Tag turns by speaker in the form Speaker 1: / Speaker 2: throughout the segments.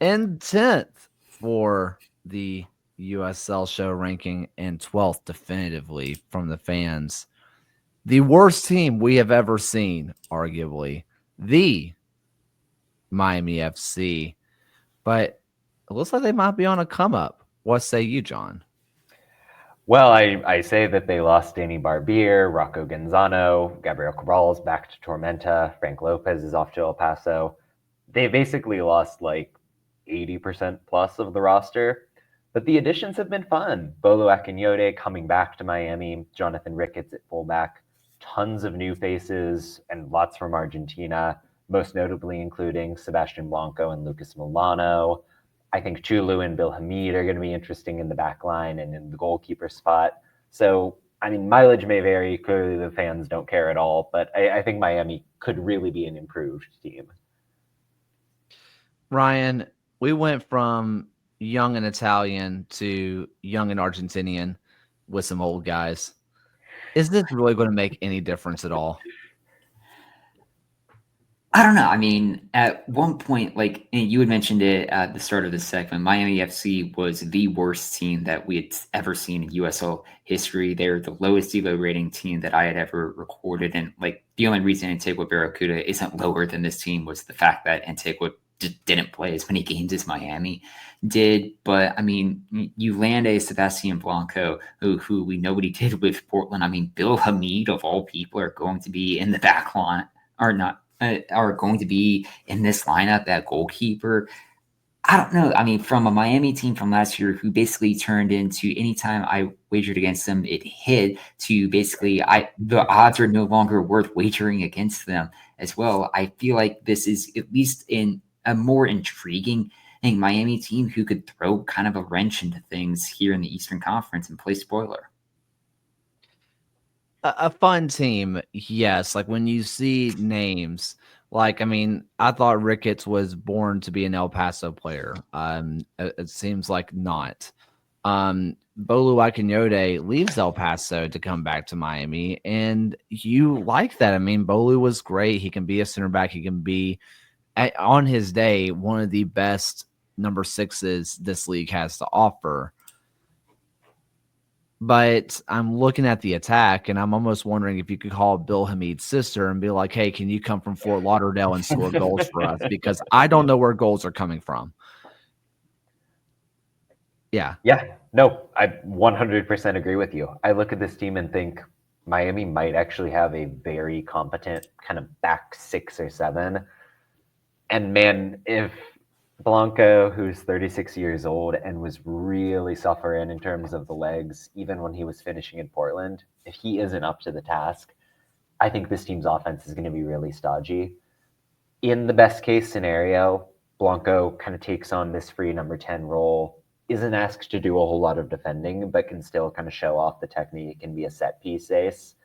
Speaker 1: and 10th for the USL show ranking and 12th definitively from the fans. The worst team we have ever seen, arguably, the Miami FC. But it looks like they might be on a come up. What say you, John?
Speaker 2: Well, I say that they lost Danny Barbier, Rocco Gonzano, Gabriel Cabral's back to Tormenta, Frank Lopez is off to El Paso. They basically lost like 80% plus of the roster. But the additions have been fun. Bolo Akinyote coming back to Miami, Jonathan Ricketts at fullback, tons of new faces and lots from Argentina, most notably including Sebastian Blanco and Lucas Milano. I think Chulu and Bill Hamid are going to be interesting in the back line and in the goalkeeper spot. So, I mean, mileage may vary. Clearly, the fans don't care at all, but I think Miami could really be an improved team.
Speaker 1: Ryan, we went from young and Italian to young and Argentinian with some old guys. Is this really going to make any difference at all?
Speaker 3: I don't know. I mean, at one point, like and you had mentioned it at the start of this segment, Miami FC was the worst team that we had ever seen in USL history. They're the lowest elo rating team that I had ever recorded. And like the only reason Antigua Barracuda isn't lower than this team was the fact that Antigua just didn't play as many games as Miami did. But I mean, you land a Sebastian Blanco, who we know what he did with Portland. I mean, Bill Hamid, of all people, are going to be in the back line, or not are going to be in this lineup at goalkeeper. I don't know. I mean, from a Miami team from last year who basically turned into anytime I wagered against them, it hit to basically the odds are no longer worth wagering against them as well. I feel like this is at least in a more intriguing Miami team who could throw kind of a wrench into things here in the Eastern Conference and play spoiler.
Speaker 1: A fun team, yes. Like when you see names, like I mean, I thought Ricketts was born to be an El Paso player. It seems like not. Bolu Akinyote leaves El Paso to come back to Miami, and you like that. I mean, Bolu was great. He can be a center back. He can be on his day one of the best number sixes this league has to offer. But I'm looking at the attack, and I'm almost wondering if you could call Bill Hamid's sister and be like, "Hey, can you come from Fort Lauderdale and score goals for us?" Because I don't know where goals are coming from. Yeah.
Speaker 2: Yeah, no, I 100% agree with you. I look at this team and think Miami might actually have a very competent kind of back 6 or 7. And man, if Blanco, who's 36 years old and was really suffering in terms of the legs, even when he was finishing in Portland, if he isn't up to the task, I think this team's offense is going to be really stodgy. In the best case scenario, Blanco kind of takes on this free number 10 role, isn't asked to do a whole lot of defending, but can still kind of show off the technique and be a set piece ace.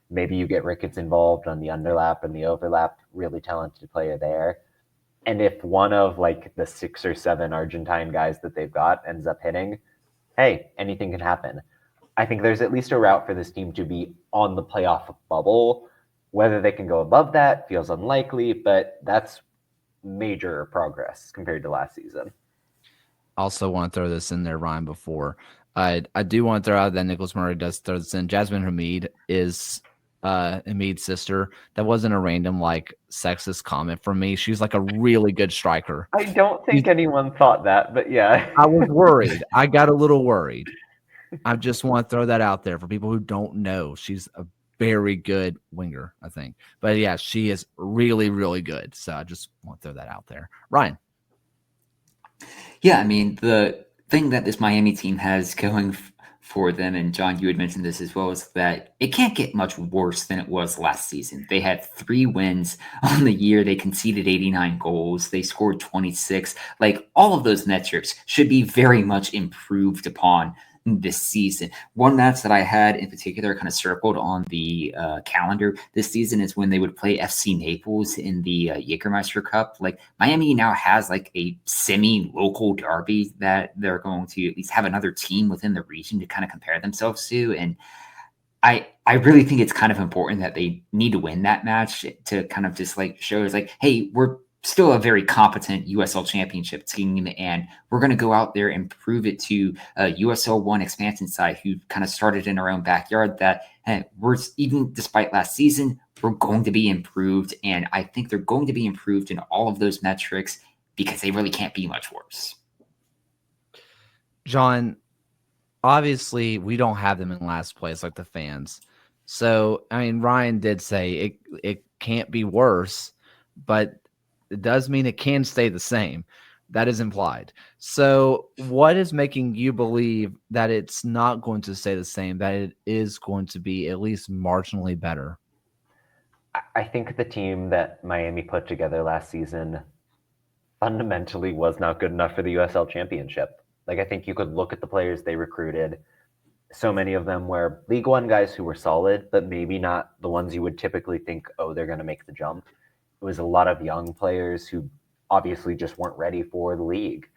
Speaker 2: Maybe you get Ricketts involved on the underlap and the overlap, really talented player there. And if one of like the 6 or 7 Argentine guys that they've got ends up hitting, hey, anything can happen. I think there's at least a route for this team to be on the playoff bubble. Whether they can go above that feels unlikely, but that's major progress compared to last season.
Speaker 1: Also, want to throw this in there, Ryan. Before I do want to throw out that Nicholas Murray does throw this in. Jasmine Hamid is Hamid's sister. That wasn't a random like sexist comment from me. She's like a really good striker.
Speaker 2: I don't think anyone thought that, but yeah.
Speaker 1: I was worried. I got a little worried. I just want to throw that out there for people who don't know. She's a very good winger, I think. But yeah, she is really, really good. So I just want to throw that out there. Ryan.
Speaker 3: Yeah, I mean, the thing that this Miami team has going for them, and John, you had mentioned this as well, is that it can't get much worse than it was last season. They had 3 wins on the year. They conceded 89 goals. They scored 26. Like, all of those metrics should be very much improved upon this season. One match that I had in particular kind of circled on the calendar this season is when they would play FC Naples in the Jägermeister Cup. Like Miami now has like a semi-local derby that they're going to at least have another team within the region to kind of compare themselves to. And I really think it's kind of important that they need to win that match to kind of just like show us like, hey, we're still a very competent USL championship team, and we're going to go out there and prove it to a USL 1 expansion side who kind of started in our own backyard that we're, even despite last season, we're going to be improved, and I think they're going to be improved in all of those metrics because they really can't be much worse.
Speaker 1: John, obviously we don't have them in last place like the fans. So, I mean, Ryan did say it can't be worse, but it does mean it can stay the same. That is implied. So what is making you believe that it's not going to stay the same, that it is going to be at least marginally better?
Speaker 2: I think the team that Miami put together last season fundamentally was not good enough for the USL Championship. Like, I think you could look at the players they recruited. So many of them were League One guys who were solid, but maybe not the ones you would typically think, oh, they're going to make the jump. It was a lot of young players who obviously just weren't ready for the league.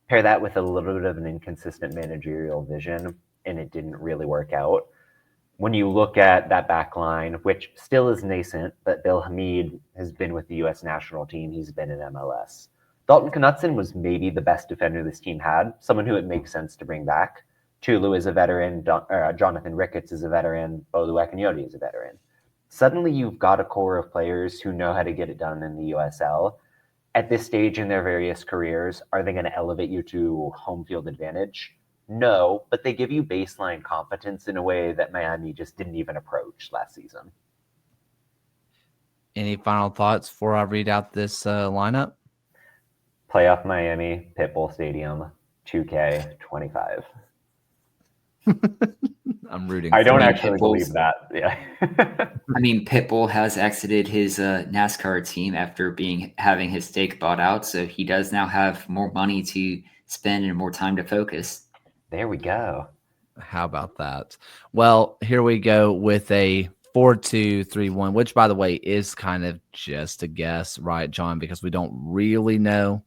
Speaker 2: Pair that with a little bit of an inconsistent managerial vision, and it didn't really work out. When you look at that back line, which still is nascent, but Bill Hamid has been with the U.S. national team. He's been in MLS. Dalton Knutson was maybe the best defender this team had, someone who it makes sense to bring back. Tulu is a veteran, Jonathan Ricketts is a veteran, Bolu Akinyodi is a veteran. Suddenly you've got a core of players who know how to get it done in the USL. At this stage in their various careers, are they going to elevate you to home field advantage? No, but they give you baseline competence in a way that Miami just didn't even approach last season.
Speaker 1: Any final thoughts before I read out this lineup?
Speaker 2: Playoff Miami, Pitbull Stadium, 2K25.
Speaker 1: I'm rooting.
Speaker 2: I don't
Speaker 3: I mean,
Speaker 2: actually believe that. Yeah.
Speaker 3: I mean, Pitbull has exited his NASCAR team after having his stake bought out, so he does now have more money to spend and more time to focus.
Speaker 2: There we go.
Speaker 1: How about that? Well, here we go with a 4-2-3-1, which, by the way, is kind of just a guess, right, John? Because we don't really know.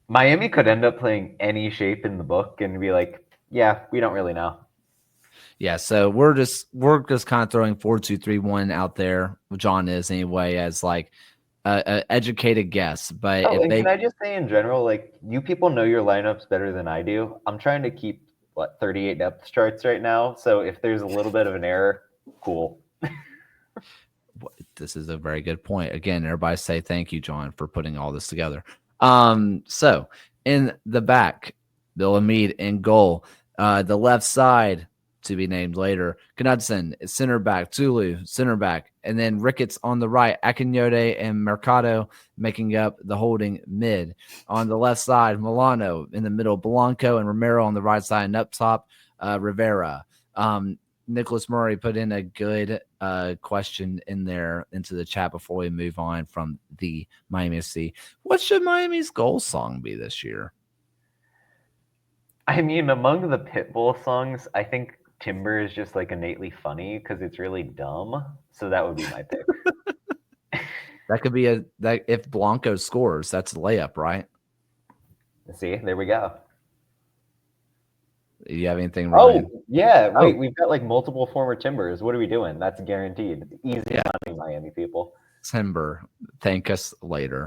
Speaker 2: Miami could end up playing any shape in the book and be like, yeah, we don't really know.
Speaker 1: Yeah, so we're just kind of throwing 4-2-3-1 out there. John is anyway as like an educated guess. But
Speaker 2: can I just say in general, like, you people know your lineups better than I do. I'm trying to keep 38 depth charts right now. So if there's a little bit of an error, cool.
Speaker 1: This is a very good point. Again, everybody say thank you, John, for putting all this together. So in the back, Bill Hamid in goal. The left side, to be named later, Knudsen, center back, Tulu, center back, and then Ricketts on the right, Akinyode and Mercado making up the holding mid. On the left side, Milano in the middle, Blanco and Romero on the right side, and up top, Rivera. Nicholas Murray put in a good question in there into the chat before we move on from the Miami FC. What should Miami's goal song be this year?
Speaker 2: I mean, among the Pitbull songs, I think Timber is just like innately funny because it's really dumb. So that would be my pick.
Speaker 1: That could be that if Blanco scores, that's a layup, right?
Speaker 2: See, there we go.
Speaker 1: Do you have anything, Ryan?
Speaker 2: Oh, yeah. Wait, we've got like multiple former Timbers. What are we doing? That's guaranteed. Easy money, Miami people.
Speaker 1: Timber. Thank us later.